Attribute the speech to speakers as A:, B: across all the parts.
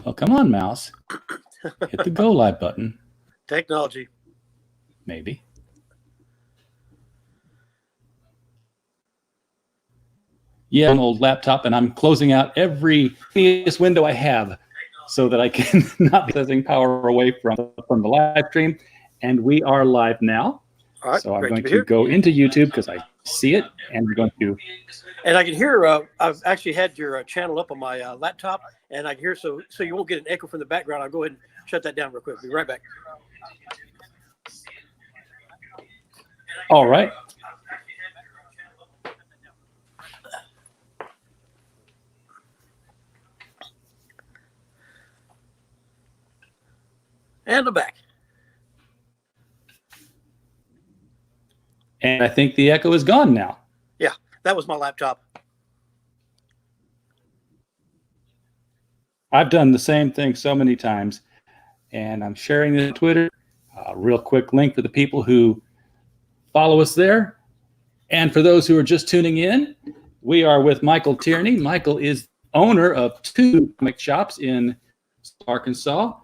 A: Oh, come on, mouse. Hit the go live button.
B: Technology.
A: Maybe. Yeah, an old laptop, and I'm closing out every window I have so that I can not be losing power away from the live stream. And we are live now.
B: All right,
A: so I'm going to go into YouTube because I see it, and we're going to.
B: And I can hear. I've actually had your channel up on my laptop, and I can hear. So you won't get an echo from the background. I'll go ahead and shut that down real quick. Be right back.
A: All right.
B: And I'm back.
A: And I think the echo is gone now.
B: Yeah, that was my laptop.
A: I've done the same thing so many times, and I'm sharing this on Twitter. Real quick link for the people who follow us there. And for those who are just tuning in, we are with Michael Tierney. Michael is owner of 2 comic shops in Arkansas,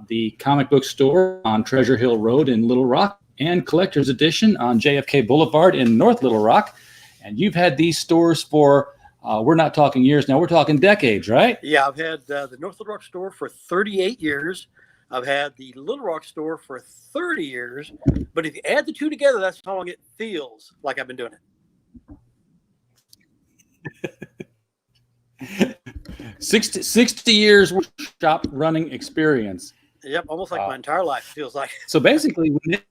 A: the comic book store on Treasure Hill Road in Little Rock, and Collector's Edition on JFK Boulevard in North Little Rock. And you've had these stores for, we're not talking years now, we're talking decades, right?
B: Yeah, I've had the North Little Rock store for 38 years. I've had the Little Rock store for 30 years. But if you add the 2 together, that's how long it feels like I've been doing
A: it. 60 years shop running experience.
B: Yep, almost like my entire life feels like.
A: So basically, when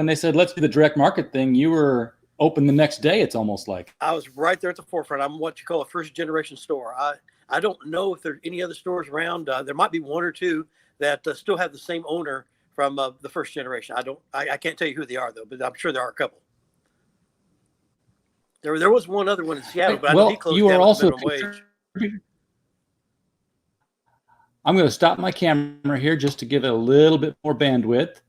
A: they said let's do the direct market thing, you were open the next day. It's almost like
B: I was right there at the forefront. I'm what you call a first generation store. I don't know if there's any other stores around. There might be 1 or 2 that still have the same owner from the first generation. I can't tell you who they are though, but I'm sure there are a couple. There was one other one in Seattle, but I know he closed
A: you
B: down
A: are also
B: minimum wage.
A: I'm going to stop my camera here just to give it a little bit more bandwidth.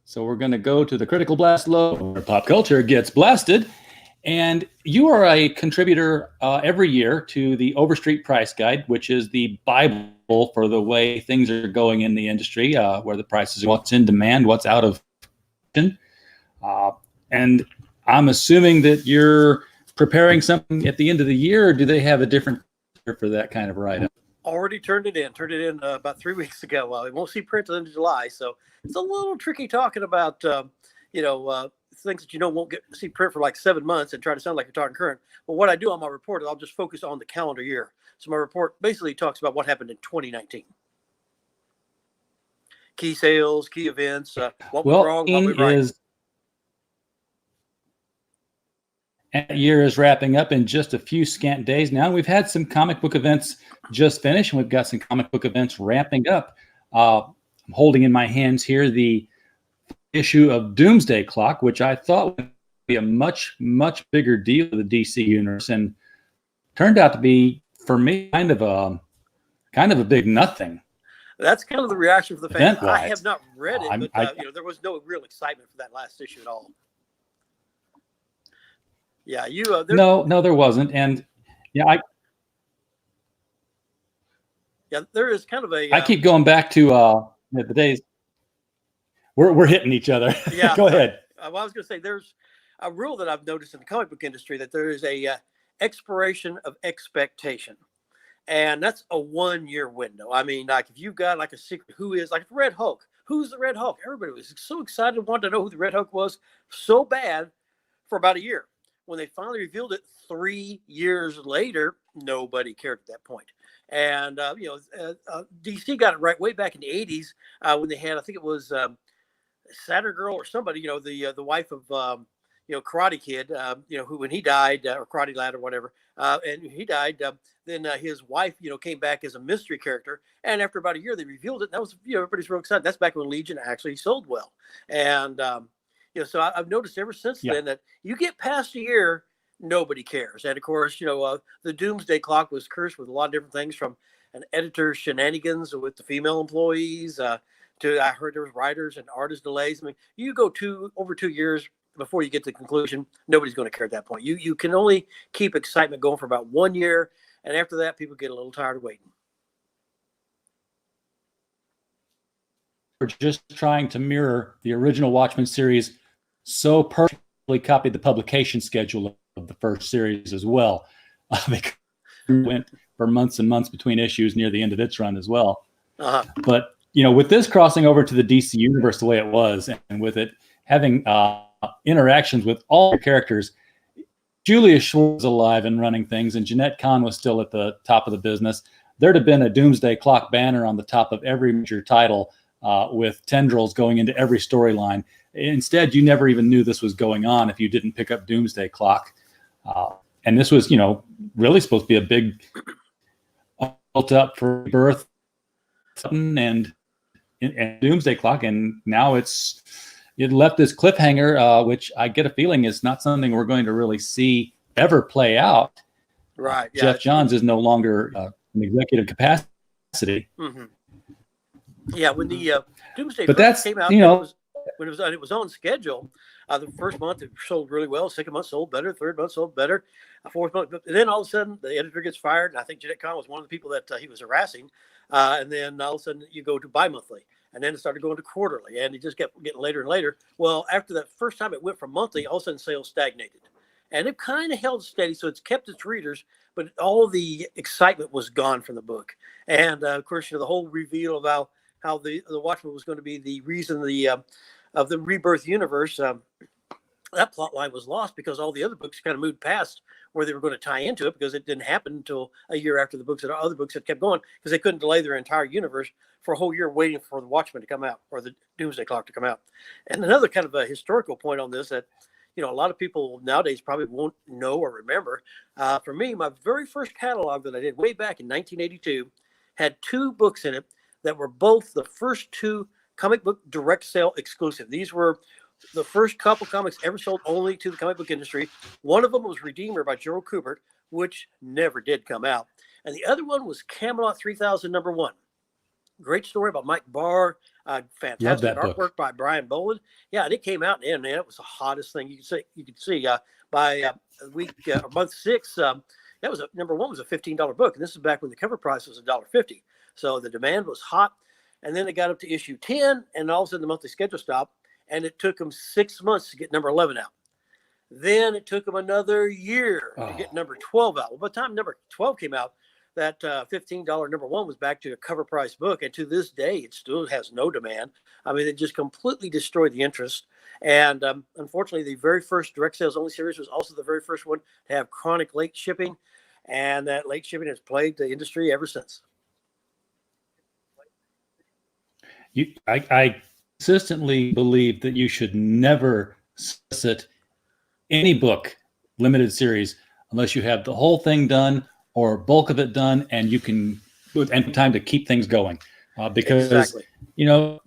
A: So we're going to go to the Critical Blast logo where pop culture gets blasted. And you are a contributor every year to the Overstreet Price Guide, which is the Bible for the way things are going in the industry, where the prices, what's in demand, what's out of and I'm assuming that you're preparing something at the end of the year, or do they have a different for that kind of write-up?
B: Already turned it in about 3 weeks ago. Well, we won't see print until the end of July, so it's a little tricky talking about things that won't see print for like 7 months and try to sound like you're talking current. But what I do on my report is I'll just focus on the calendar year. So my report basically talks about what happened in 2019. Key sales, key events, what was wrong, what was right.
A: That year is wrapping up in just a few scant days now. We've had some comic book events just finished, and we've got some comic book events ramping up. I'm holding in my hands here the issue of Doomsday Clock, which I thought would be a much, much bigger deal for the DC universe, and turned out to be, for me, kind of a big nothing.
B: That's kind of the reaction for the fans. I have not read it, but there was no real excitement for that last issue at all. Yeah,
A: no, there wasn't, and
B: there is kind of a.
A: I keep going back to the days. We're hitting each other.
B: Yeah,
A: go ahead.
B: I was going to say there's a rule that I've noticed in the comic book industry that there is a expiration of expectation, and that's a 1-year window. I mean, like if you've got like a secret, who is like Red Hulk? Who's the Red Hulk? Everybody was so excited, wanted to know who the Red Hulk was so bad for about a year. When they finally revealed it 3 years later, nobody cared at that point. And, DC got it right way back in the 80s when they had, I think it was Saturn Girl or somebody, the wife of, Karate Kid, who when he died, or Karate Lad or whatever, and he died, then his wife, came back as a mystery character. And after about a year, they revealed it. And that was, everybody's real excited. That's back when Legion actually sold well. And, so I've noticed ever since then that you get past a year, nobody cares. And of course, the Doomsday Clock was cursed with a lot of different things, from an editor's shenanigans with the female employees to I heard there was writers and artist delays. I mean, you go over 2 years before you get to the conclusion, nobody's going to care at that point. You can only keep excitement going for about 1 year. And after that, people get a little tired of waiting.
A: We're just trying to mirror the original Watchmen series, so perfectly copied the publication schedule of the first series as well. They went for months and months between issues near the end of its run as well. But, with this crossing over to the DC universe the way it was, and with it having interactions with all the characters, Julius Schwartz was alive and running things, and Jeanette Kahn was still at the top of the business. There'd have been a Doomsday Clock banner on the top of every major title, with tendrils going into every storyline. Instead, you never even knew this was going on if you didn't pick up Doomsday Clock. And this was, really supposed to be a big built up for Birth and Doomsday Clock. And now it left this cliffhanger, which I get a feeling is not something we're going to really see ever play out.
B: Right. Yeah,
A: Jeff Johns is no longer an executive capacity.
B: Mm-hmm. Yeah, when the Doomsday came out, when it was on schedule, the first month it sold really well. Second month sold better. Third month sold better. Fourth month, and then all of a sudden the editor gets fired, and I think Jeanette Kahn was one of the people that he was harassing. And then all of a sudden you go to bi-monthly, and then it started going to quarterly, and it just kept getting later and later. Well, after that first time it went from monthly, all of a sudden sales stagnated, and it kind of held steady, so it's kept its readers, but all the excitement was gone from the book. And of course, the whole reveal of how the Watchmen was going to be the reason of the rebirth universe. That plot line was lost because all the other books kind of moved past where they were going to tie into it, because it didn't happen until a year after the other books had kept going, because they couldn't delay their entire universe for a whole year waiting for the Watchmen to come out, or the Doomsday Clock to come out. And another kind of a historical point on this that, a lot of people nowadays probably won't know or remember. For me, my very first catalog that I did way back in 1982 had 2 books in it that were both the first 2 comic book direct sale exclusive. These were the first couple comics ever sold only to the comic book industry. One of them was Redeemer by Gerald Kubert, which never did come out. And the other one was Camelot 3000 #1. Great story about Mike Barr. Fantastic artwork by Brian Boland. Yeah, and it came out, and it was the hottest thing you could see. By month 6, that was #1 was a $15 book, and this is back when the cover price was $1.50. So the demand was hot, and then it got up to issue 10, and all of a sudden the monthly schedule stopped, and it took them 6 months to get number 11 out. Then it took them another year to get number 12 out. Well, by the time number 12 came out, that $15 #1 was back to a cover price book, and to this day it still has no demand. I mean, it just completely destroyed the interest. And unfortunately, the very first direct sales only series was also the very first one to have chronic late shipping, and that late shipping has plagued the industry ever since.
A: I consistently believe that you should never solicit any book, limited series, unless you have the whole thing done or bulk of it done, and you can and time to keep things going. Because
B: exactly.
A: You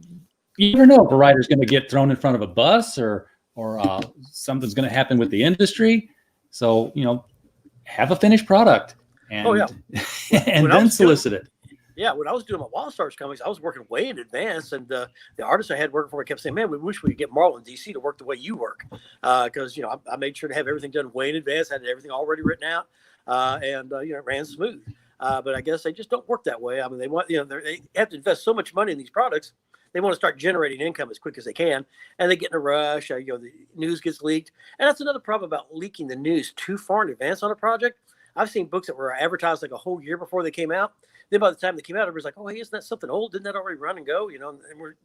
A: never know if a writer's going to get thrown in front of a bus or something's going to happen with the industry. So have a finished product and and then solicit it.
B: Yeah, when I was doing my Wall Stars comics, I was working way in advance, and the artists I had working for me kept saying, "Man, we wish we could get Marvel and DC to work the way you work," because I made sure to have everything done way in advance, had everything already written out, and it ran smooth. But I guess they just don't work that way. I mean, they want they have to invest so much money in these products. They want to start generating income as quick as they can, and they get in a rush. The news gets leaked, and that's another problem about leaking the news too far in advance on a project. I've seen books that were advertised like a whole year before they came out. Then by the time they came out, everybody's like, "Oh, hey, isn't that something old? Didn't that already run and go?" And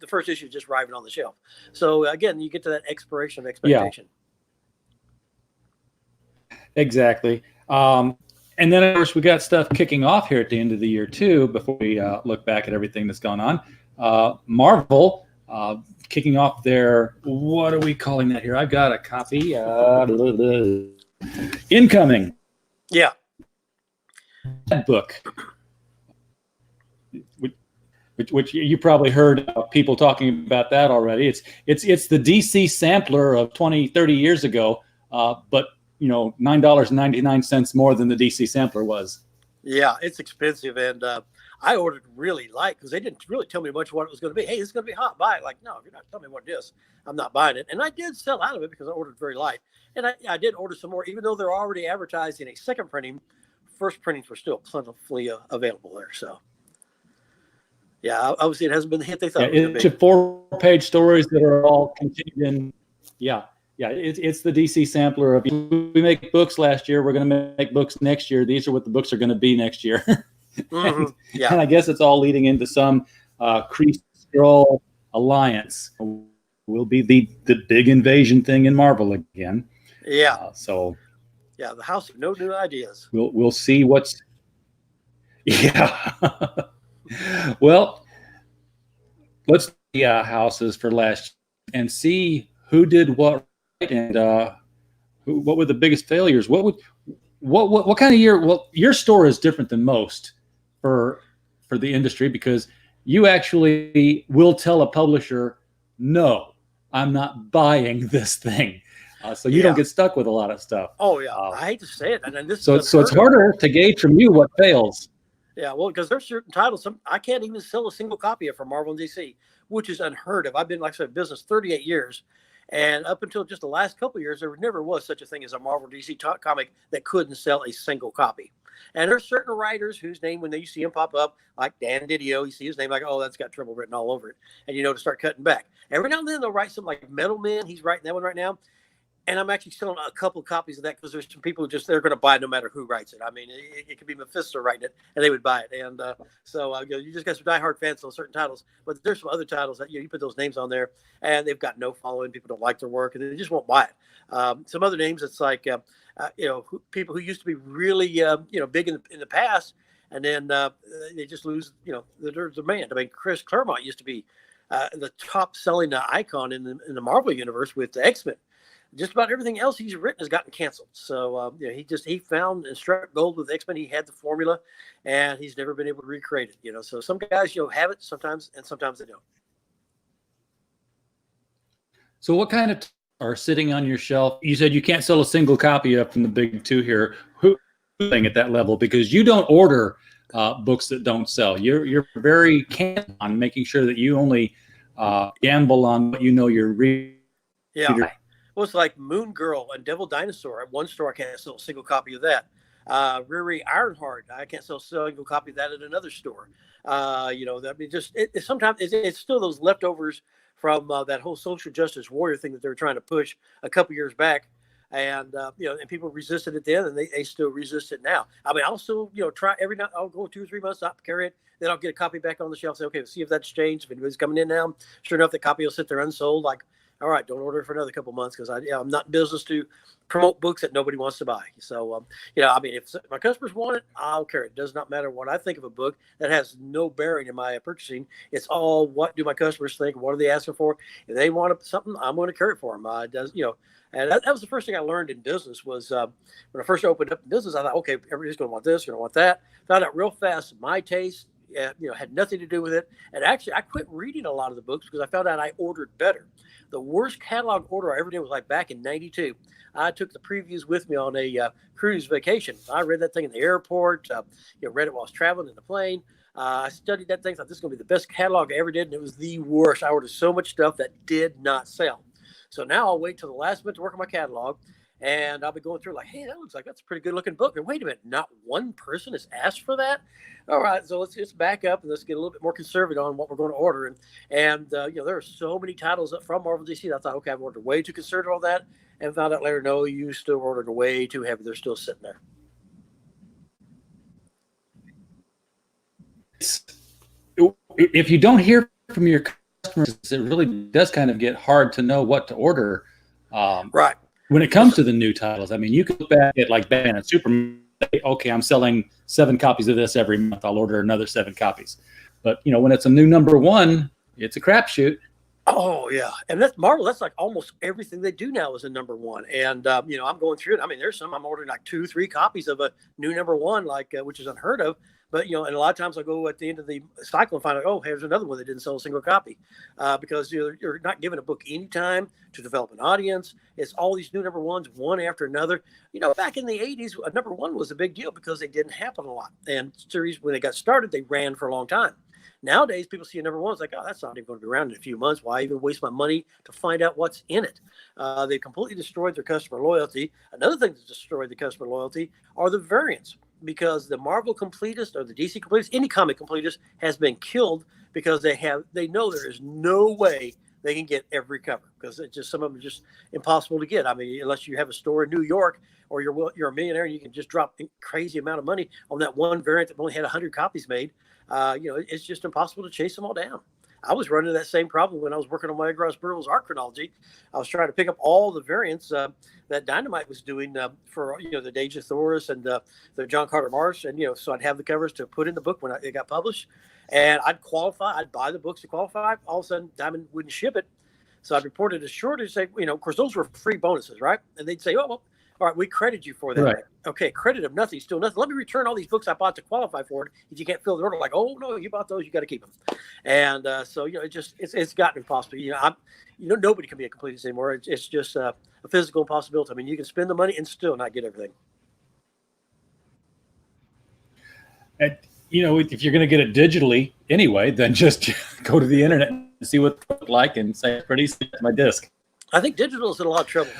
B: the first issue is just arriving on the shelf. So again, you get to that expiration of expectation.
A: Yeah. Exactly. And then, of course, we got stuff kicking off here at the end of the year, too, before we look back at everything that's gone on. Marvel kicking off their, what are we calling that here? I've got a copy. Incoming.
B: Yeah.
A: Book. Which you probably heard people talking about that already. It's the DC sampler of 20, 30 years ago, but $9.99 more than the DC sampler was.
B: Yeah, it's expensive, and I ordered really light because they didn't really tell me much what it was going to be. Hey, it's going to be hot. Buy it. Like, no, if you're not telling me what it is, I'm not buying it. And I did sell out of it because I ordered very light, and I did order some more, even though they're already advertising a second printing first printings were still plentifully available there. So, yeah, obviously it hasn't been the hit they thought it was going to be.
A: 4-page stories that are all continued in. Yeah. It's the DC sampler of, we make books last year, we're going to make books next year. These are what the books are going to be next year.
B: Yeah.
A: And I guess it's all leading into some Kree Skrull alliance. Will be the big invasion thing in Marvel again.
B: Yeah.
A: So.
B: Yeah, the House of No New Ideas.
A: We'll see what's. Yeah. Well, let's see houses for last year and see who did what right and what were the biggest failures. What kind of year? Well, your store is different than most for the industry, because you actually will tell a publisher, no, I'm not buying this thing. So you don't get stuck with a lot of stuff.
B: Oh yeah, I hate to say it, and then this.
A: So it's harder to gauge from you what fails.
B: Yeah, well, because there's certain titles I can't even sell a single copy of from Marvel and DC, which is unheard of. I've been, like I said, in business 38 years, and up until just the last couple of years, there never was such a thing as a Marvel DC comic that couldn't sell a single copy. And there's certain writers whose name, when you see him pop up, like Dan Didio, you see his name, like, oh, that's got Trimble written all over it, and to start cutting back. Every now and then they'll write something like Metal Man. He's writing that one right now. And I'm actually selling a couple of copies of that because there's some people who they're going to buy it no matter who writes it. I mean, it could be Mephisto writing it, and they would buy it. And so you just got some diehard fans on certain titles, but there's some other titles that you put those names on there, and they've got no following. People don't like their work, and they just won't buy it. Some other names, it's like people who used to be really big in the past, and then they just lose their demand. I mean, Chris Claremont used to be the top selling icon in the Marvel universe with the X-Men. Just about everything else he's written has gotten canceled. So he found and struck gold with X-Men. He had the formula, and he's never been able to recreate it. So some guys have it sometimes, and sometimes they don't.
A: So what kind of are sitting on your shelf? You said you can't sell a single copy up from the big two here. Who at that level, because you don't order books that don't sell. You're very candid on making sure that you only gamble on what you're reading.
B: Yeah. Well, it's like Moon Girl and Devil Dinosaur. At one store, I can't sell a single copy of that. Riri Ironheart, I can't sell a single copy of that at another store. Sometimes it's still those leftovers from that whole social justice warrior thing that they were trying to push a couple years back. And, and people resisted it then, and they still resist it now. I mean, I'll still, try every night. I'll go 2 or 3 months, not carry it. Then I'll get a copy back on the shelf. Say, okay, let's see if that's changed. If anybody's coming in now, sure enough, the copy will sit there unsold. Like, all right, don't order it for another couple months, because I'm not in business to promote books that nobody wants to buy. So, if my customers want it, I'll carry it. It does not matter what I think of a book. That has no bearing in my purchasing. It's all, what do my customers think? What are they asking for? If they want something, I'm going to carry it for them. And that was the first thing I learned in business was when I first opened up business, I thought, okay, everybody's going to want this, going to want that. Found out real fast my taste, had nothing to do with it. And actually, I quit reading a lot of the books because I found out I ordered better. The worst catalog order I ever did was like back in '92. I took the previews with me on a cruise vacation. I read that thing in the airport, read it while I was traveling in the plane. I studied that thing, thought this is going to be the best catalog I ever did, and it was the worst. I ordered so much stuff that did not sell. So now I'll wait till the last minute to work on my catalog, and I'll be going through like, hey, that looks like that's a pretty good looking book. And wait a minute, not one person has asked for that? All right, so let's just back up and let's get a little bit more conservative on what we're going to order. And there are so many titles from Marvel DC that I thought, okay, I've ordered way too conservative on that, and found out later, no, you still ordered way too heavy. They're still sitting there.
A: If you don't hear from your customers, it really does kind of get hard to know what to order.
B: Right.
A: When it comes to the new titles, I mean, you can look back at like Batman and Superman. Okay, I'm selling 7 copies of this every month. I'll order another 7 copies. But when it's a new #1, it's a crapshoot.
B: Oh yeah, and that's Marvel. That's like almost everything they do now is a #1. And I'm going through it. I mean, there's some I'm ordering like 2, 3 copies of a new #1, like which is unheard of. But and a lot of times I go at the end of the cycle and find out, oh, here's another one that didn't sell a single copy, because you're not giving a book any time to develop an audience. It's all these new #1s, one after another. Back in the '80s, a #1 was a big deal because they didn't happen a lot. And series, when they got started, they ran for a long time. Nowadays, people see a #1, it's like, oh, that's not even going to be around in a few months. Why even waste my money to find out what's in it? They completely destroyed their customer loyalty. Another thing that destroyed the customer loyalty are the variants. because the Marvel completist or the DC completist, any comic completist, has been killed because they know there is no way they can get every cover, because it's just, some of them are just impossible to get. I mean, unless you have a store in New York or you're a millionaire and you can just drop a crazy amount of money on that one variant that only had 100 copies made. It's just impossible to chase them all down. I was running that same problem when I was working on my Edgar Rice Burroughs art chronology. I was trying to pick up all the variants that Dynamite was doing for the Age of Thorus and the John Carter Marsh, and so I'd have the covers to put in the book when it got published, and I'd buy the books to qualify. All of a sudden, Diamond wouldn't ship it, so I'd report it as shortage. Say, of course, those were free bonuses, right? And they'd say, oh, well, all right, we credit you for that.
A: Right.
B: Okay, credit of nothing, still nothing. Let me return all these books I bought to qualify for it. If you can't fill the order, like, oh no, you bought those, you got to keep them. And so it's gotten impossible. Nobody can be a completist anymore. It's just a physical impossibility. I mean, you can spend the money and still not get everything.
A: And, if you're going to get it digitally anyway, then just go to the internet and see what it looks like and say, pretty soon my disc.
B: I think digital is in a lot of trouble.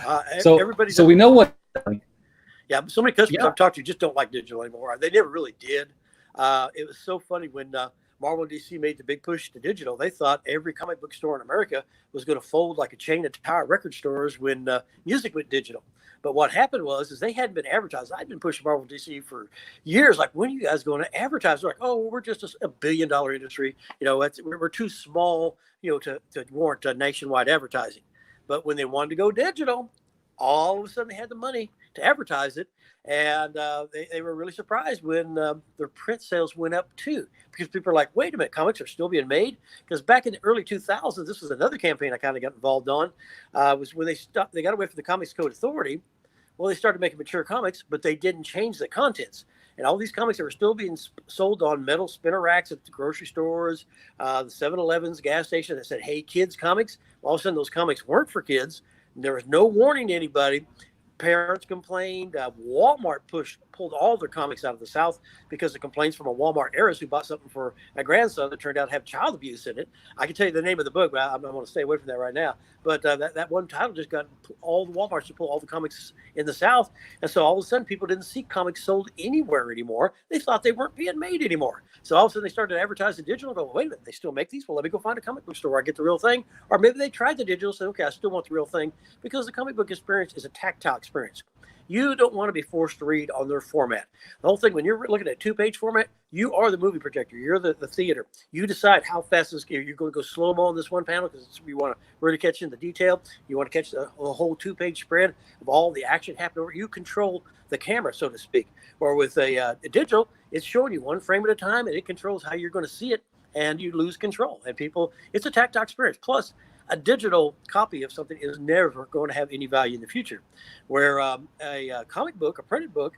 A: So we know what.
B: Yeah, so many customers I've talked to just don't like digital anymore. They never really did. It was so funny when Marvel and DC made the big push to digital. They thought every comic book store in America was going to fold like a chain of tire record stores when music went digital. But what happened was they hadn't been advertised. I'd been pushing Marvel and DC for years. Like, when are you guys going to advertise? They're like, oh, we're just a $1 billion industry. We're too small, to warrant nationwide advertising. But when they wanted to go digital, all of a sudden they had the money to advertise it. And they were really surprised when their print sales went up too, because people are like, wait a minute, comics are still being made? Because back in the early 2000s, this was another campaign I kind of got involved on, was when they got away from the Comics Code Authority. Well, they started making mature comics, but they didn't change the contents. And all these comics that were still being sold on metal spinner racks at the grocery stores, the 7-Elevens, gas stations that said, hey, kids comics. Well, all of a sudden, those comics weren't for kids. There was no warning to anybody. Parents complained. Walmart pulled all their comics out of the South because of complaints from a Walmart heiress who bought something for a grandson that turned out to have child abuse in it. I can tell you the name of the book, but I don't want to stay away from that right now. But that one title just got all the Walmarts to pull all the comics in the South. And so all of a sudden, people didn't see comics sold anywhere anymore. They thought they weren't being made anymore. So all of a sudden, they started advertising digital and go, wait a minute, they still make these? Well, let me go find a comic book store where I get the real thing. Or maybe they tried the digital and said, okay, I still want the real thing, because the comic book experience is a tactile experience. You don't want to be forced to read on their format. The whole thing, when you're looking at 2-page format, you are the movie projector. You're the theater. You decide how fast you're going to go slow-mo on this one panel because you want to really catch in the detail. You want to catch the whole 2-page spread of all the action happening. You control the camera, so to speak. Or with a digital, it's showing you one frame at a time, and it controls how you're going to see it, and you lose control. And it's a tactile experience. Plus, a digital copy of something is never going to have any value in the future. Where a comic book, a printed book,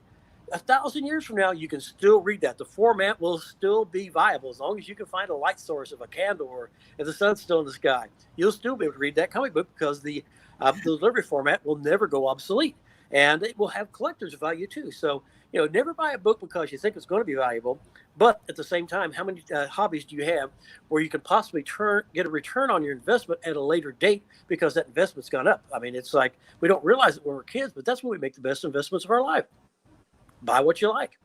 B: 1,000 years from now, you can still read that. The format will still be viable as long as you can find a light source of a candle, or if the sun's still in the sky. You'll still be able to read that comic book because the delivery format will never go obsolete, and it will have collector's value too. So, never buy a book because you think it's going to be valuable. But at the same time, how many hobbies do you have where you can possibly get a return on your investment at a later date because that investment's gone up? I mean, it's like we don't realize it when we're kids, but that's when we make the best investments of our life. Buy what you like.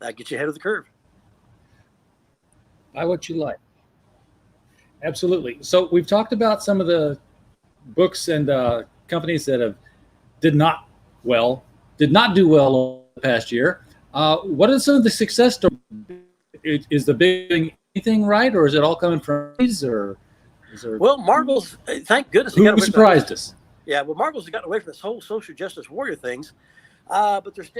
B: That gets you ahead of the curve.
A: Buy what you like. Absolutely. So we've talked about some of the books and companies that did not do well the past year. What are some of the success stories? Is the big thing anything right, or is it all coming from these? Or is there?
B: Well, Marvel's, thank goodness,
A: who surprised us?
B: Yeah, well, Marvel's gotten away from this whole social justice warrior things, but there's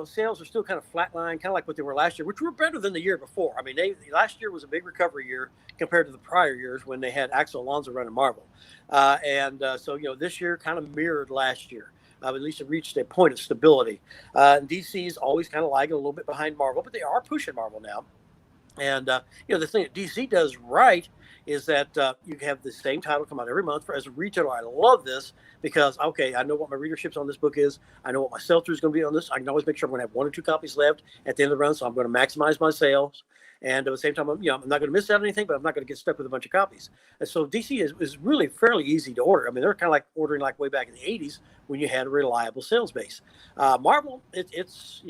B: sales are still kind of flatline, kind of like what they were last year, which were better than the year before. I mean, last year was a big recovery year compared to the prior years when they had Axel Alonso running Marvel, so this year kind of mirrored last year. At least it reached a point of stability. DC is always kind of lagging a little bit behind Marvel, but they are pushing Marvel now. And, the thing that DC does right is that you have the same title come out every month. As a retailer, I love this because, okay, I know what my readership's on this book is. I know what my sell-through is going to be on this. I can always make sure I'm going to have 1 or 2 copies left at the end of the run, so I'm going to maximize my sales. And at the same time, I'm not going to miss out on anything, but I'm not going to get stuck with a bunch of copies. And so DC is really fairly easy to order. I mean, they're kind of like ordering like way back in the 80s when you had a reliable sales base. Marvel, it's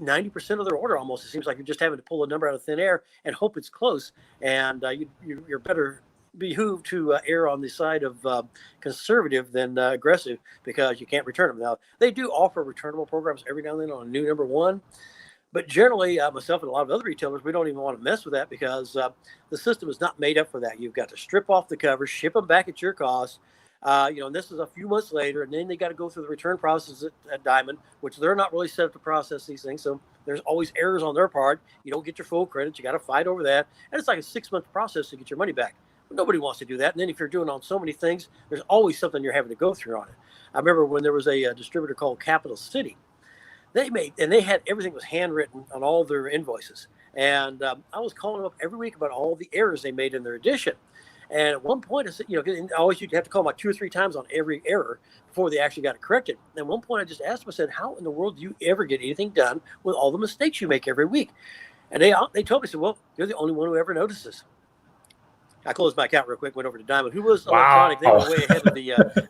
B: 90% of their order almost. It seems like you're just having to pull a number out of thin air and hope it's close. And you're better behooved to err on the side of conservative than aggressive, because you can't return them. Now, they do offer returnable programs every now and then on a new number one. But generally, myself and a lot of other retailers, we don't even want to mess with that, because the system is not made up for that. You've got to strip off the cover, ship them back at your cost. And this is a few months later, and then they got to go through the return process at Diamond, which they're not really set up to process these things. So there's always errors on their part. You don't get your full credit. You got to fight over that. And it's like a 6-month process to get your money back. But nobody wants to do that. And then if you're doing on so many things, there's always something you're having to go through on it. I remember when there was a distributor called Capital City. They had everything was handwritten on all their invoices. And I was calling them up every week about all the errors they made in their edition. And at one point, I said, always you'd have to call them like 2 or 3 times on every error before they actually got it corrected. And at one point, I just asked them, I said, how in the world do you ever get anything done with all the mistakes you make every week? And they told me, said, well, you're the only one who ever notices. I closed my account real quick, went over to Diamond, who was electronic. They were way ahead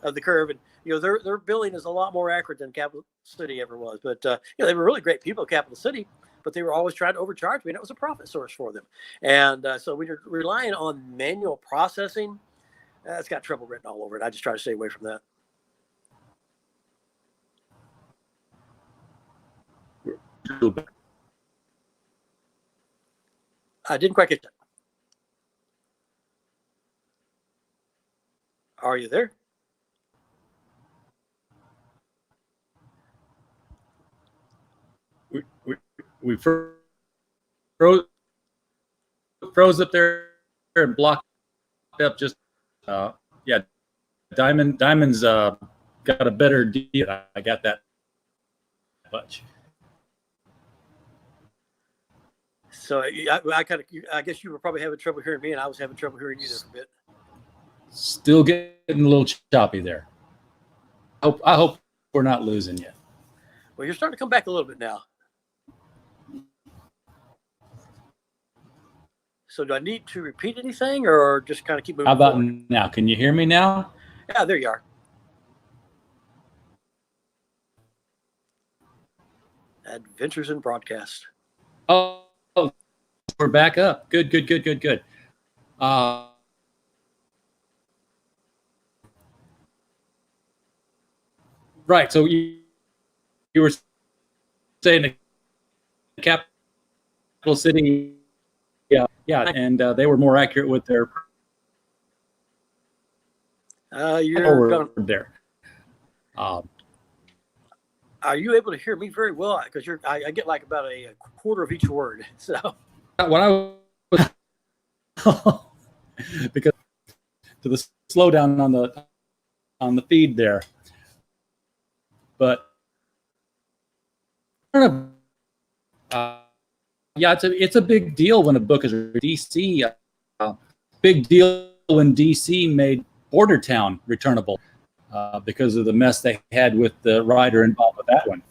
B: of the curve. And, their billing is a lot more accurate than Capital City ever was. But, they were really great people at Capital City, but they were always trying to overcharge me, and it was a profit source for them. And so when you're relying on manual processing, it's got trouble written all over it. I just try to stay away from that. I didn't quite get that. Are you there?
A: We froze up there and blocked up. Just Diamond's got a better deal. I got that much.
B: So I guess you were probably having trouble hearing me, and I was having trouble hearing you there a bit.
A: Still getting a little choppy there. I hope we're not losing you.
B: Well, you're starting to come back a little bit now. So do I need to repeat anything, or just kind of keep moving
A: How about
B: forward?
A: now? Can you hear me now?
B: Yeah, there you are. Adventures in Broadcast.
A: Oh, we're back up. Good. Right. So you were saying the Capital City, yeah, and they were more accurate with their
B: You're going
A: there.
B: Are you able to hear me very well? Because I get like about a quarter of each word. So
A: what I was because to the slowdown on the feed there, but it's a big deal when a book is DC. Big deal when DC made Bordertown returnable because of the mess they had with the writer involved with that one.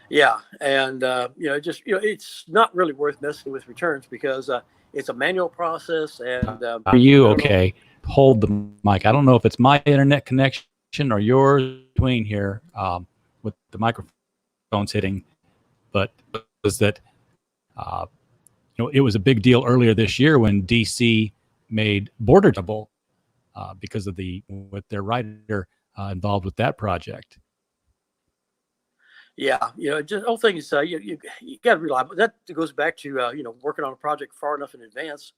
B: Yeah, and it's not really worth messing with returns, because it's a manual process. And
A: are you okay? Hold the mic. I don't know if it's my internet connection or yours between here with the microphones hitting, but was that it was a big deal earlier this year when DC made Bordertown because of with their writer involved with that project.
B: Yeah, just the whole thing is you got to rely. That goes back to working on a project far enough in advance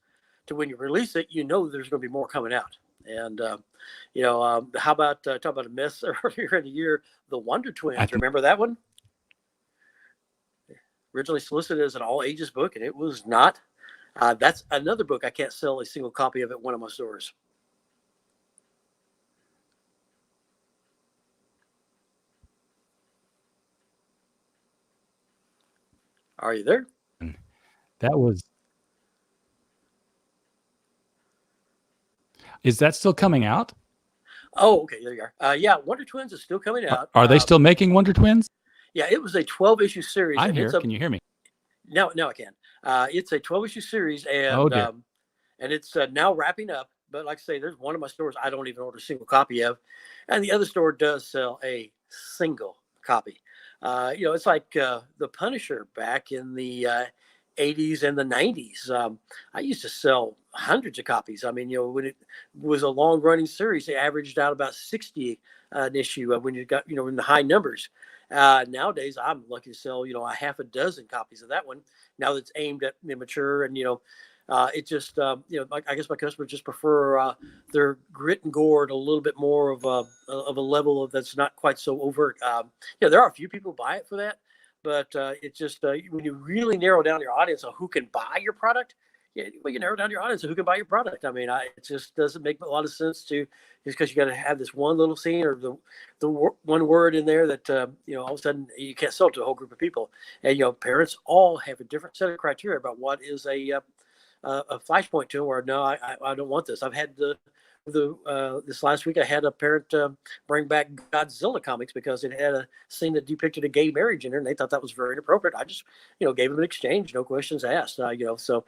B: to when you release it, there's going to be more coming out. And how about talk about a mess earlier in the year? The Wonder Twins. Remember that one? Originally solicited as an all ages book, and it was not. That's another book I can't sell a single copy of at one of my stores. Are you there?
A: Is that still coming out?
B: Oh, okay. There you are. Yeah, Wonder Twins is still coming out.
A: Are they still making Wonder Twins?
B: Yeah, it was a 12-issue series.
A: I'm here. Can you hear me?
B: Now I can. It's a 12-issue series, and and it's now wrapping up. But like I say, there's one of my stores I don't even order a single copy of, and the other store does sell a single copy. It's like the Punisher back in the 80s and the 90s. I used to sell hundreds of copies. I mean, when it was a long running series, they averaged out about 60 an issue when you got, in the high numbers. Nowadays, I'm lucky to sell, a half a dozen copies of that one. Now that's aimed at the mature and, it just, I guess my customers just prefer their grit and gore at a little bit more of a level of that's not quite so overt. There are a few people who buy it for that, but it's just when you really narrow down your audience on who can buy your product, you narrow down your audience on who can buy your product. I mean, it just doesn't make a lot of sense to just because you got to have this one little scene or the one word in there that all of a sudden you can't sell to a whole group of people. And parents all have a different set of criteria about what is a flashpoint to them. Where no, I don't want this. I've had this last week I had a parent bring back Godzilla comics because it had a scene that depicted a gay marriage in it, and they thought that was very inappropriate. I just gave them an exchange, no questions asked. So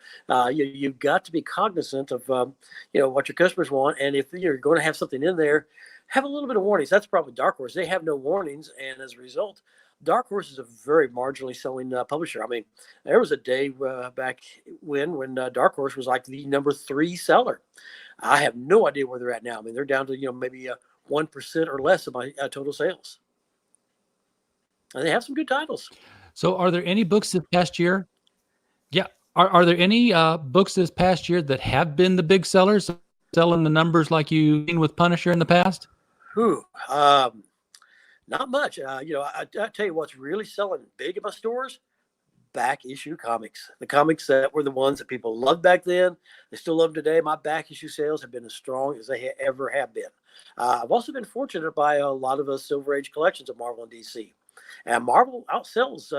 B: you've got to be cognizant of what your customers want, and if you're going to have something in there, have a little bit of warnings. That's probably Dark Horse. They have no warnings, and as a result, Dark Horse is a very marginally selling publisher. I mean, there was a day back when Dark Horse was like the number 3 seller. I have no idea where they're at now. I mean, they're down to maybe 1% or less of my total sales, and they have some good titles.
A: So, are there any books this past year? Yeah, are there any books this past year that have been the big sellers, selling the numbers like you've seen with Punisher in the past?
B: Not much. I tell you what's really selling big in my stores: back issue comics. The comics that were the ones that people loved back then, they still love today. My back issue sales have been as strong as they ever have been. I've also been fortunate to buy a lot of Silver Age collections of Marvel and DC. And Marvel outsells,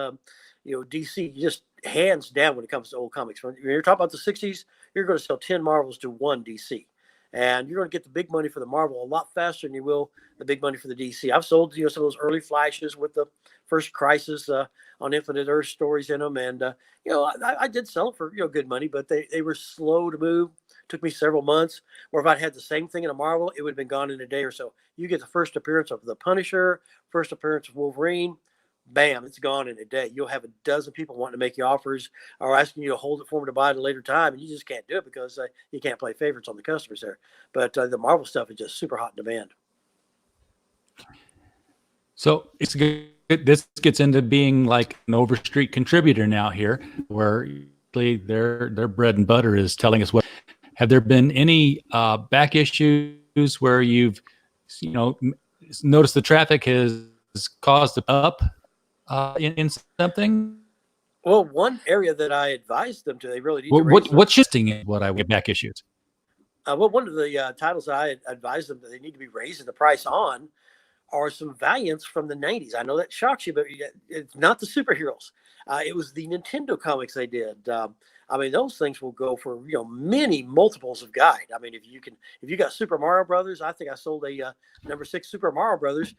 B: DC just hands down when it comes to old comics. When you're talking about the 60s, you're going to sell 10 Marvels to 1 DC. And you're going to get the big money for the Marvel a lot faster than you will the big money for the DC. I've sold, some of those early flashes with the first Crisis on Infinite Earth stories in them. And, I did sell it for, good money, but they were slow to move. Took me several months. Or if I'd had the same thing in a Marvel, it would have been gone in a day or so. You get the first appearance of the Punisher, first appearance of Wolverine, bam, it's gone in a day. You'll have a dozen people wanting to make you offers or asking you to hold it for them to buy at a later time, and you just can't do it because you can't play favorites on the customers there. But the Marvel stuff is just super hot in demand.
A: So it's good. This gets into being like an Overstreet contributor now here, where their bread and butter is telling us what. Have there been any back issues where you've noticed the traffic has caused up in something?
B: Well, one area that I advised them to, they really need to
A: what's shifting in what I get back issues?
B: One of the titles that I advised them that they need to be raising the price on are some Valiants from the 90s. I know that shocks you, but it's not the superheroes. It was the Nintendo comics they did. I mean, those things will go for many multiples of guide. I mean, if you got Super Mario Brothers, I think I sold a number 6 Super Mario Brothers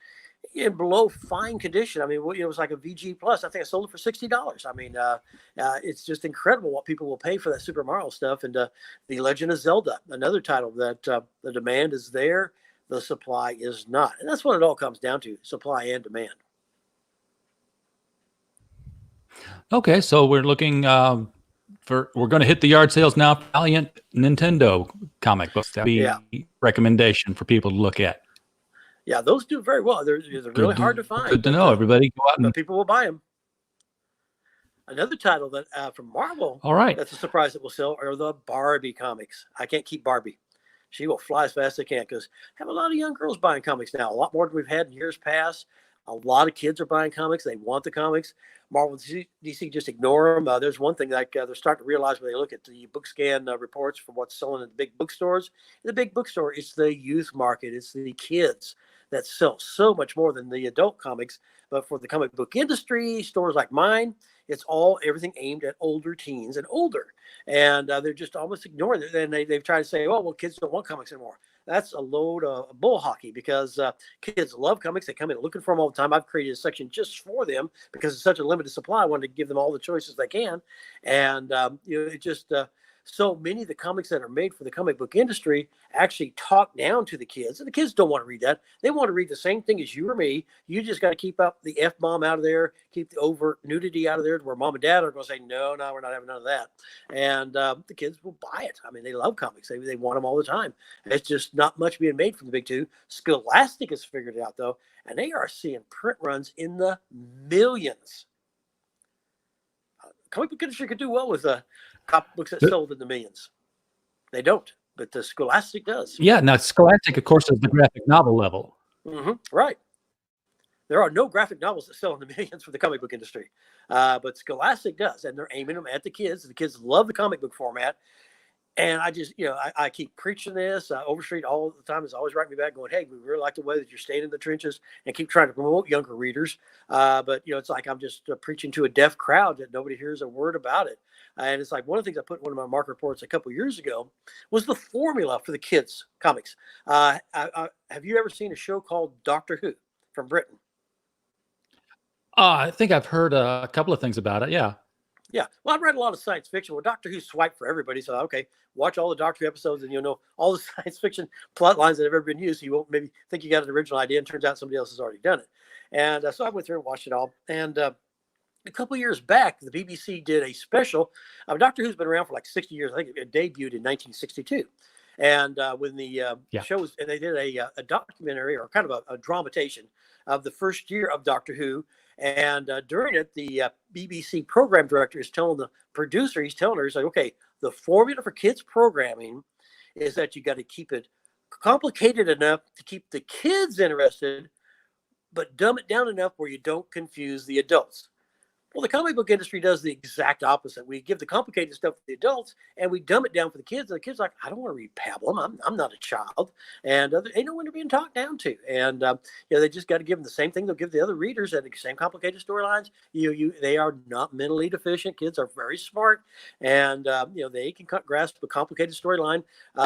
B: in below fine condition. I mean, it was like a VG Plus. I think I sold it for $60. I mean, it's just incredible what people will pay for that Super Mario stuff. And The Legend of Zelda, another title that the demand is there, the supply is not. And that's what it all comes down to: supply and demand.
A: Okay, so we're looking we're going to hit the yard sales now. Valiant Nintendo comic books. That'd be a recommendation for people to look at.
B: Yeah, those do very well. They're really hard to find.
A: Good to know. Everybody go out
B: but people will buy them. Another title that from Marvel,
A: all right,
B: that's a surprise that will sell are the Barbie comics. I can't keep Barbie. She will fly as fast as I can because I have a lot of young girls buying comics now, a lot more than we've had in years past. A lot of kids are buying comics. They want the comics. Marvel and DC just ignore them. There's one thing that they're starting to realize when they look at the book scan reports for what's selling in the big bookstores. In the big bookstore, it's the youth market. It's the kids that sell so much more than the adult comics. But for the comic book industry, stores like mine, it's everything aimed at older teens and older. And they're just almost ignoring it. And they've tried to say, oh, well, kids don't want comics anymore. That's a load of bull hockey because kids love comics. They come in looking for them all the time. I've created a section just for them because it's such a limited supply. I wanted to give them all the choices they can. And, it just So many of the comics that are made for the comic book industry actually talk down to the kids, and the kids don't want to read that. They want to read the same thing as you or me. You just got to keep up the F-bomb out of there, keep the overt nudity out of there, where mom and dad are going to say, no, we're not having none of that. And the kids will buy it. I mean, they love comics. They want them all the time. It's just not much being made from the big two. Scholastic has figured it out, though, and they are seeing print runs in the millions. Comic book industry could do well with comic books that sold in the millions. They don't, but the Scholastic does.
A: Yeah, now Scholastic, of course, is the graphic novel level.
B: Right. There are no graphic novels that sell in the millions for the comic book industry, but Scholastic does, and they're aiming them at the kids. The kids love the comic book format. And I just, I keep preaching this. Overstreet all the time is always writing me back going, hey, we really like the way that you're staying in the trenches and keep trying to promote younger readers. But, it's like I'm just preaching to a deaf crowd that nobody hears a word about it. And it's like one of the things I put in one of my market reports a couple of years ago was the formula for the kids' comics. Have you ever seen a show called Doctor Who from Britain?
A: I think I've heard a couple of things about it. Yeah.
B: Yeah. Well, I've read a lot of science fiction. Well, Doctor Who's swiped for everybody. So, okay, watch all the Doctor Who episodes and you'll know all the science fiction plot lines that have ever been used. So you won't maybe think you got an original idea and turns out somebody else has already done it. And so I went through and watched it all. And a couple of years back, the BBC did a special. Doctor Who's been around for like 60 years. I think it debuted in 1962. And when the show was, and they did a documentary or kind of a dramatization of the first year of Doctor Who. And during it, the BBC program director is telling the producer, he's telling her, he's like, okay, the formula for kids programming is that you got to keep it complicated enough to keep the kids interested, but dumb it down enough where you don't confuse the adults. Well, the comic book industry does the exact opposite. We give the complicated stuff to the adults and we dumb it down for the kids. And the kids are like, I don't want to read pablum. I'm not a child. And they know when they're being talked down to. And they just got to give them the same thing they'll give the other readers and the same complicated storylines. They are not mentally deficient. Kids are very smart. And, they can grasp a complicated storyline,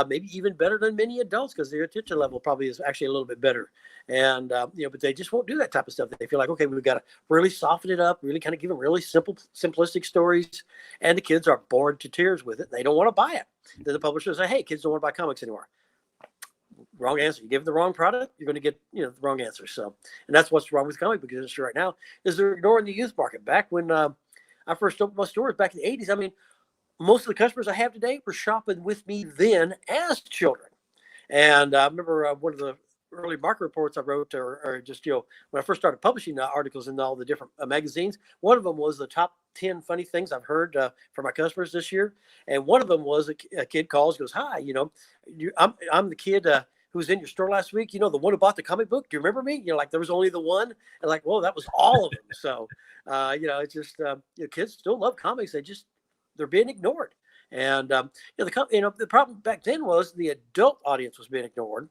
B: maybe even better than many adults because their attention level probably is actually a little bit better. And, but they just won't do that type of stuff. They feel like, okay, we've got to really soften it up, really kind of give them really simple, simplistic stories. And the kids are bored to tears with it. They don't want to buy it. Then the publishers say, hey, kids don't want to buy comics anymore. Wrong answer. You give them the wrong product, you're going to get, the wrong answer. So, and that's what's wrong with the comic book industry right now is they're ignoring the youth market. Back when I first opened my stores back in the 80s, I mean, most of the customers I have today were shopping with me then as children. And I remember one of the early market reports I wrote, or just, when I first started publishing articles in all the different magazines, one of them was the top 10 funny things I've heard from my customers this year. And one of them was a kid calls, goes, hi, I'm the kid who was in your store last week, the one who bought the comic book. Do you remember me? Like there was only the one. And like, well, that was all of them. So, it's just, kids still love comics. They're being ignored. And, the problem back then was the adult audience was being ignored.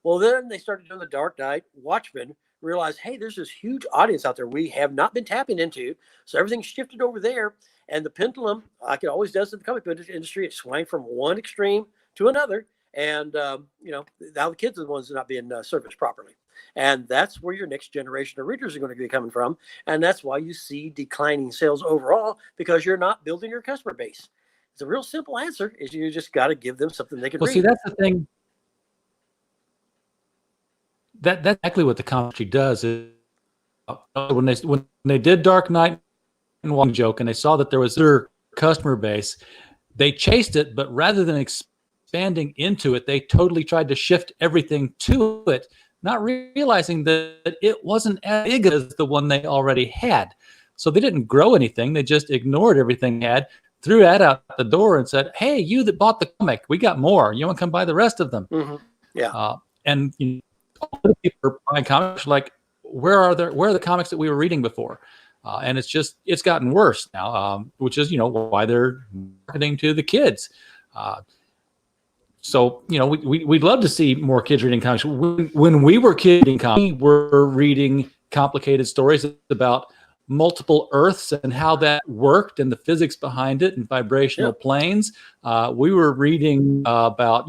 B: Well, then they started doing the Dark Knight, Watchmen, realized, hey, there's this huge audience out there we have not been tapping into. So everything shifted over there. And the pendulum, like it always does in the comic book industry, it swung from one extreme to another. And, now the kids are the ones that are not being serviced properly. And that's where your next generation of readers are going to be coming from. And that's why you see declining sales overall, because you're not building your customer base. It's a real simple answer is you just got to give them something they can read.
A: See, that's the thing. That's exactly what the comic industry does. Is when they did Dark Knight and one joke, and they saw that there was their customer base, they chased it, but rather than expanding into it, they totally tried to shift everything to it, not realizing that it wasn't as big as the one they already had. So they didn't grow anything; they just ignored everything they had, threw that out the door, and said, "Hey, you that bought the comic, we got more. You want to come buy the rest of them?"
B: Mm-hmm. Yeah,
A: and all the people are buying comics like, where are the comics that we were reading before? And it's gotten worse now, which is, why they're marketing to the kids. So, we'd love to see more kids reading comics. When we were kids reading comics, we were reading complicated stories about multiple Earths and how that worked and the physics behind it and vibrational planes. We were reading about,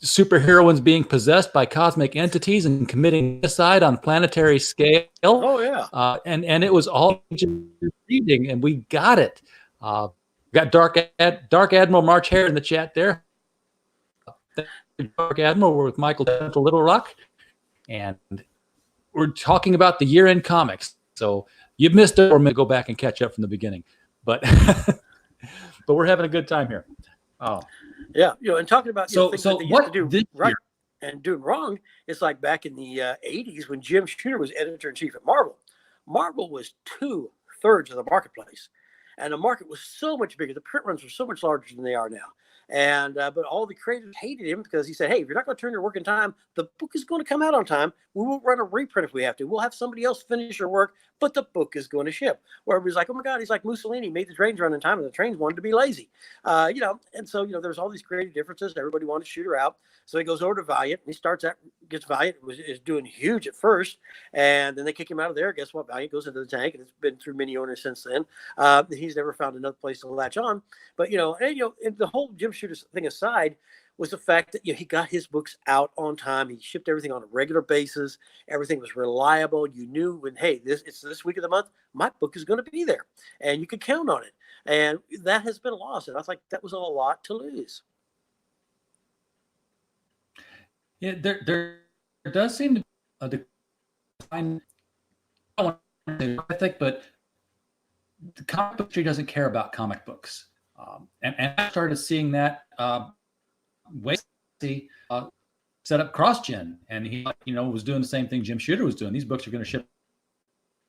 A: superheroines being possessed by cosmic entities and committing genocide on planetary scale.
B: Oh yeah.
A: And it was all reading, and we got it. Got Dark Admiral March Hare in the chat there. Dark Admiral, we're with Michael Tierney, Little Rock, and we're talking about the year-end comics. So you've missed it, or maybe go back and catch up from the beginning. But but we're having a good time here. Oh,
B: yeah, and talking about things that they used to do right
A: year?
B: And doing wrong. It's like back in the 80s when Jim Shooter was editor-in-chief at Marvel. Marvel was 2/3 of the marketplace, and the market was so much bigger. The print runs were so much larger than they are now. And but all the creators hated him because he said, "Hey, if you're not going to turn your work in time, the book is going to come out on time. We won't run a reprint if we have to. We'll have somebody else finish your work, but the book is going to ship." Where everybody's like, "Oh my God," he's like Mussolini made the trains run in time, and the trains wanted to be lazy, And so there's all these creative differences. Everybody wanted to shoot her out, so he goes over to Valiant. And he gets Valiant is doing huge at first, and then they kick him out of there. Guess what? Valiant goes into the tank, and it's been through many owners since then. He's never found another place to latch on. But and the whole Jim Shooter thing aside, was the fact that he got his books out on time. He shipped everything on a regular basis. Everything was reliable. You knew when, hey, it's this week of the month, my book is going to be there, and you could count on it. And that has been lost. And I was like, that was a lot to lose.
A: Yeah, there does seem to be a decline. I don't want to say ethic, but the comic book industry doesn't care about comic books. And I started seeing that set up CrossGen, and he was doing the same thing Jim Shooter was doing. These books are going to ship,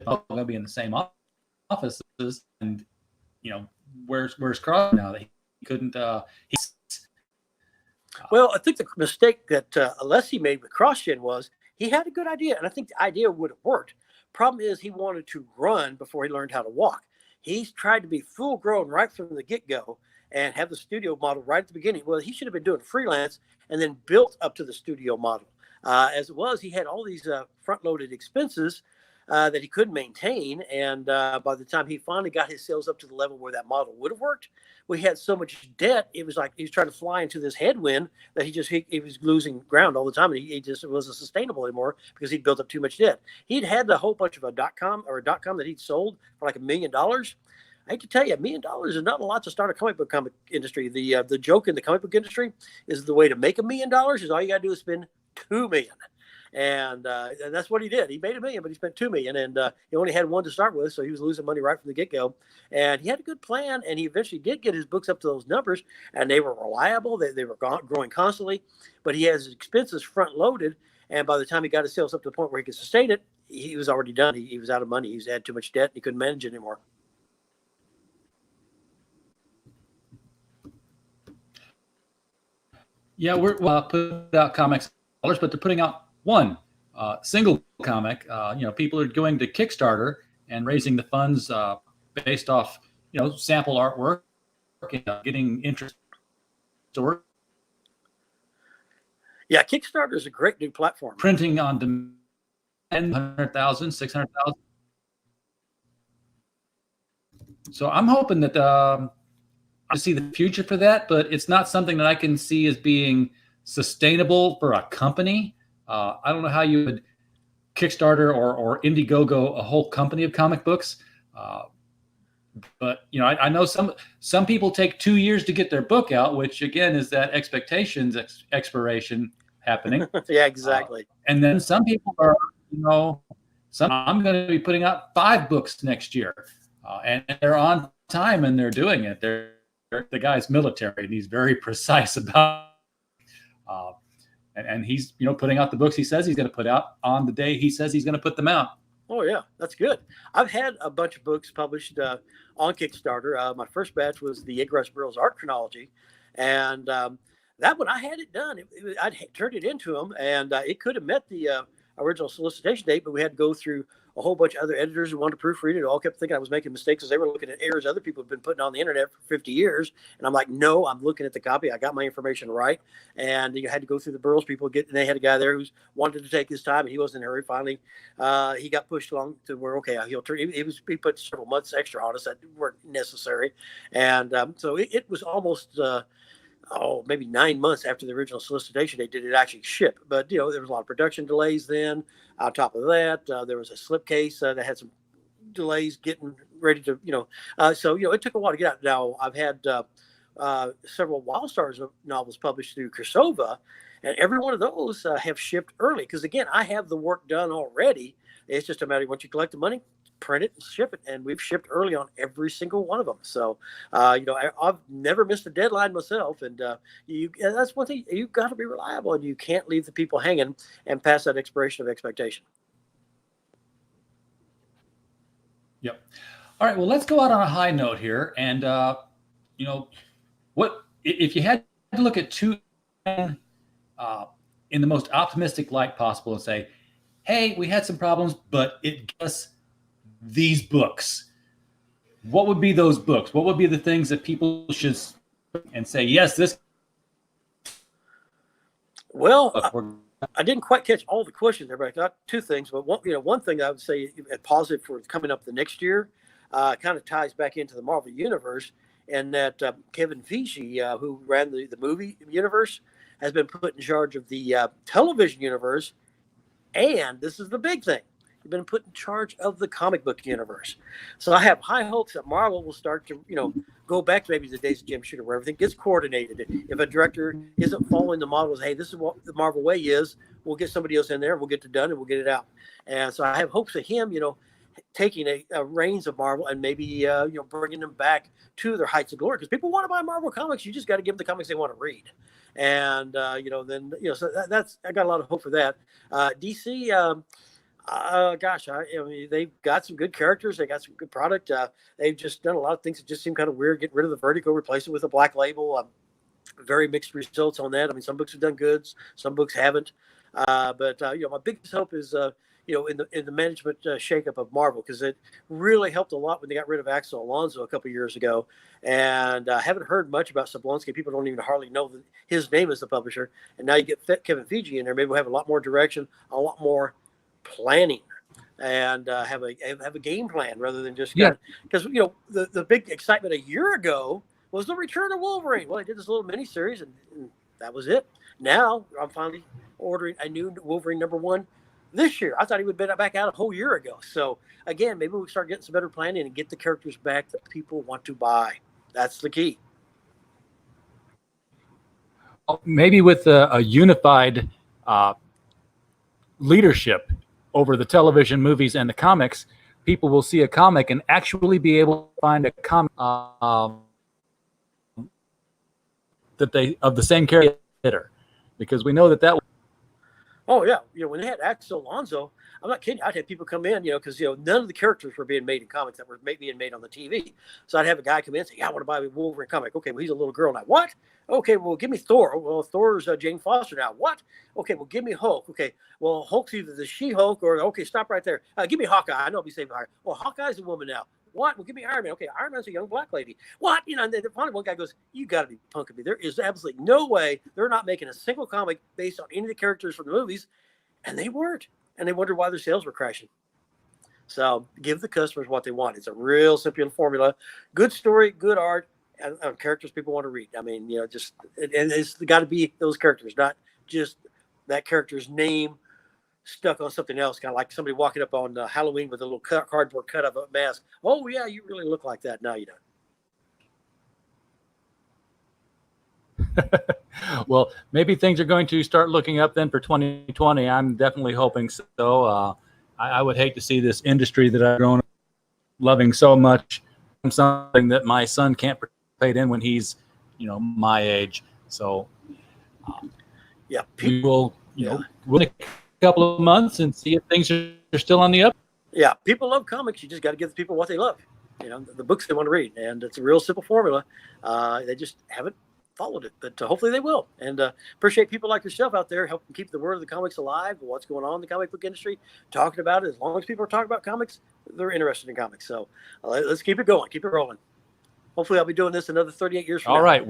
A: all going to be in the same offices, and where's Cross now? That he couldn't.
B: Well, I think the mistake that Alessi made with CrossGen was he had a good idea, and I think the idea would have worked. Problem is he wanted to run before he learned how to walk. He's tried to be full grown right from the get-go and have the studio model right at the beginning. Well, he should have been doing freelance and then built up to the studio model. As it was, he had all these front-loaded expenses that he couldn't maintain. And by the time he finally got his sales up to the level where that model would have worked, we had so much debt. It was like he was trying to fly into this headwind that he was losing ground all the time. And he just wasn't sustainable anymore because he'd built up too much debt. He'd had a whole bunch of a .com that he'd sold for like $1 million. I hate to tell you, $1 million is not a lot to start a comic industry. The joke in the comic book industry is the way to make $1 million is all you got to do is spend $2 million. And that's what he did. He made $1 million, but he spent $2 million, and he only had one to start with, so he was losing money right from the get-go. And he had a good plan, and he eventually did get his books up to those numbers, and they were reliable. They were growing constantly, but he has his expenses front-loaded, and by the time he got his sales up to the point where he could sustain it, he was already done. He was out of money. He had too much debt. He couldn't manage it anymore.
A: Yeah, we're putting out comics, but they're putting out one single comic. People are going to Kickstarter and raising the funds based off, sample artwork and getting interest to work.
B: Yeah, Kickstarter is a great new platform.
A: Printing on demand, 100,000, 600,000. So I'm hoping that I see the future for that, but it's not something that I can see as being sustainable for a company. I don't know how you would Kickstarter or Indiegogo a whole company of comic books. But I know some people take 2 years to get their book out, which again is that expectations expiration happening.
B: Yeah, exactly.
A: And then some people are, I'm going to be putting out 5 books next year, and they're on time and they're doing it. The guy's military and he's very precise about. And he's, putting out the books he says he's going to put out on the day he says he's going to put them out.
B: Oh, yeah, that's good. I've had a bunch of books published on Kickstarter. My first batch was the Edgar Rice Burroughs art chronology. And that one, I had it done. I'd turned it into them, and it could have met the original solicitation date, but we had to go through a whole bunch of other editors who wanted to proofread it. All kept thinking I was making mistakes because they were looking at errors other people have been putting on the internet for 50 years. And I'm like, no, I'm looking at the copy. I got my information right. And you had to go through the Burroughs people. And they had a guy there who wanted to take his time, and he wasn't in a hurry. Finally, he got pushed along to where, okay, he'll turn. He put several months extra on us that weren't necessary. And so it was almost maybe 9 months after the original solicitation date did it actually ship. But, there was a lot of production delays then. On top of that, there was a slipcase that had some delays getting ready to, so, it took a while to get out. Now I've had several Wild Stars novels published through Kursova, and every one of those have shipped early. Because again, I have the work done already. It's just a matter of once you collect the money, print it and ship it. And we've shipped early on every single one of them. So, I've never missed a deadline myself. And that's one thing, you've got to be reliable, and you can't leave the people hanging and pass that expiration of expectation.
A: Yep. All right. Well, let's go out on a high note here. And, what if you had to look at two in the most optimistic light possible and say, hey, we had some problems, but it gave us these books. What would be those books? What would be the things that people should and say, yes, this?
B: Well, I didn't quite catch all the questions there, but I got two things. But one thing I would say positive for coming up the next year kind of ties back into the Marvel Universe, and that Kevin Feige, who ran the movie universe, has been put in charge of the television universe. And this is the big thing. He's been put in charge of the comic book universe. So I have high hopes that Marvel will start to, go back to maybe the days of Jim Shooter, where everything gets coordinated. If a director isn't following the models, hey, this is what the Marvel way is, we'll get somebody else in there, we'll get it done, and we'll get it out. And so I have hopes of him, taking a reins of Marvel and maybe, bringing them back to their heights of glory. Because people want to buy Marvel comics. You just got to give them the comics they want to read. And, so that's, I got a lot of hope for that. DC, I mean, they've got some good characters. They got some good product. They've just done a lot of things that just seem kind of weird. Get rid of the Vertigo, replace it with a Black Label. Very mixed results on that. I mean, some books have done good, some books haven't. But my biggest hope is, in the management shakeup of Marvel, because it really helped a lot when they got rid of Axel Alonso a couple of years ago. And I haven't heard much about Jablonski. People don't even hardly know that his name is the publisher. And now you get Kevin Feige in there. Maybe we'll have a lot more direction, a lot more planning, and have a game plan rather than just because the big excitement a year ago was the return of Wolverine. Well, I did this little mini series, and that was it. Now I'm finally ordering a new Wolverine #1 this year. I thought he would have been back out a whole year ago. So again, maybe we start getting some better planning and get the characters back that people want to buy. That's the key.
A: Maybe with a unified leadership over the television, movies, and the comics, people will see a comic and actually be able to find a comic that they of the same character, because we know that.
B: Oh yeah, when they had Axel Alonso, I'm not kidding. I'd have people come in, because none of the characters were being made in comics that were being made on the TV. So I'd have a guy come in and say, "Yeah, I want to buy a Wolverine comic." Okay, well he's a little girl now. What? Okay, well give me Thor. Well, Thor's Jane Foster now. What? Okay, well give me Hulk. Okay, well Hulk's either the She-Hulk or okay, stop right there. Give me Hawkeye. I know I'll be saving Hawkeye. Well, Hawkeye's a woman now. What? Well, give me Iron Man. Okay, Iron Man's a young black lady. What? And then finally one guy goes, "You got to be punking me. There is absolutely no way they're not making a single comic based on any of the characters from the movies." And they weren't. And they wondered why their sales were crashing. So give the customers what they want. It's a real simple formula. Good story, good art, and characters people want to read. I mean, and it's got to be those characters, not just that character's name stuck on something else, kind of like somebody walking up on Halloween with a little cardboard cut of a mask. Oh, yeah, you really look like that. No, you don't.
A: Well, maybe things are going to start looking up then for 2020. I'm definitely hoping so. I would hate to see this industry that I've grown up loving so much something that my son can't participate in when he's, my age. So, we will, we'll take a couple of months and see if things are still on the up.
B: Yeah, people love comics. You just got to give the people what they love. The books they want to read, and it's a real simple formula. They just haven't followed it, but hopefully they will. And appreciate people like yourself out there helping keep the word of the comics alive, what's going on in the comic book industry, talking about it. As long as people are talking about comics, they're interested in comics. So let's keep it going, keep it rolling. Hopefully I'll be doing this another 38 years from now.
A: All right,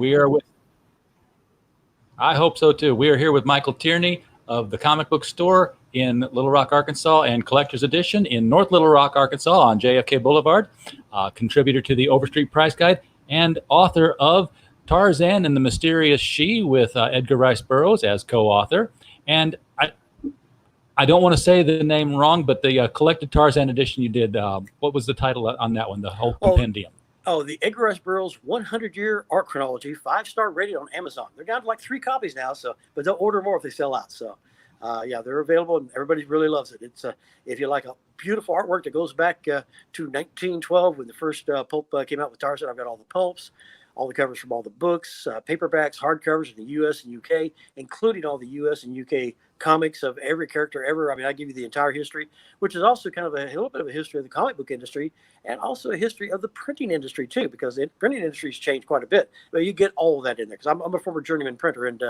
A: I hope so too. We are here with Michael Tierney of the Comic Book Store in Little Rock, Arkansas, and Collector's Edition in North Little Rock, Arkansas on JFK Boulevard, contributor to the Overstreet Price Guide, and author of Tarzan and the Mysterious She with Edgar Rice Burroughs as co-author. And I don't want to say the name wrong, but the collected Tarzan edition you did, what was the title on that one, the whole compendium?
B: Oh, the Edgar Rice Burroughs 100-Year Art Chronology, 5-star rated on Amazon. They're down to like 3 copies now, but they'll order more if they sell out. So, yeah, they're available, and everybody really loves it. It's if you like a beautiful artwork that goes back to 1912 when the first pulp came out with Tarzan. I've got all the pulps, all the covers from all the books, paperbacks, hardcovers in the U.S. and U.K., including all the U.S. and U.K. comics of every character ever. I mean, I give you the entire history, which is also kind of a little bit of a history of the comic book industry and also a history of the printing industry, too, because the printing industry has changed quite a bit. But you get all of that in there because I'm a former journeyman printer and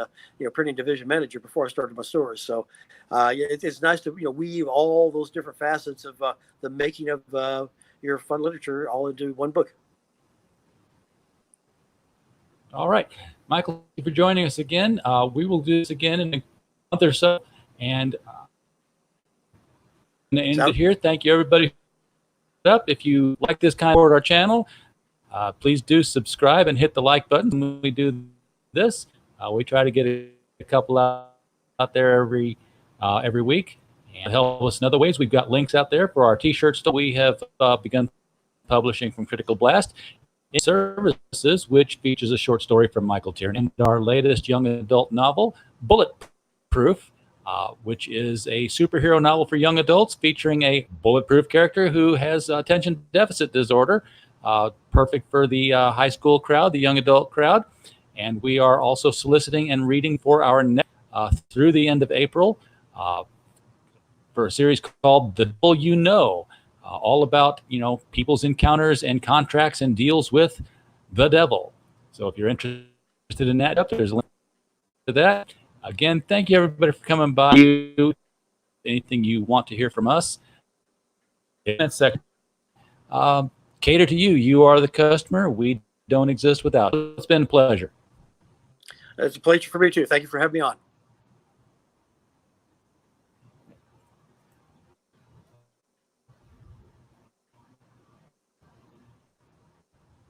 B: printing division manager before I started my stores. So it's nice to weave all those different facets of the making of your fun literature all into one book.
A: All right, Michael, thank you for joining us again. We will do this again in a month or so, and end it here. Thank you, everybody. If you like this kind of support our channel, please do subscribe and hit the like button. When we do this, we try to get a couple out there every week, and help us in other ways. We've got links out there for our t-shirt store. We have begun publishing from Critical Blast Services, which features a short story from Michael Tierney, and our latest young adult novel, Bulletproof, which is a superhero novel for young adults featuring a bulletproof character who has attention deficit disorder, perfect for the high school crowd, the young adult crowd. And we are also soliciting and reading for our next through the end of April for a series called The Devil You Know, all about people's encounters and contracts and deals with the devil. So if you're interested in that, there's a link to that. Again, thank you everybody for coming by. Anything you want to hear from us, in that second, cater to you. You are the customer. We don't exist without. It's been a pleasure.
B: It's a pleasure for me too. Thank you for having me on.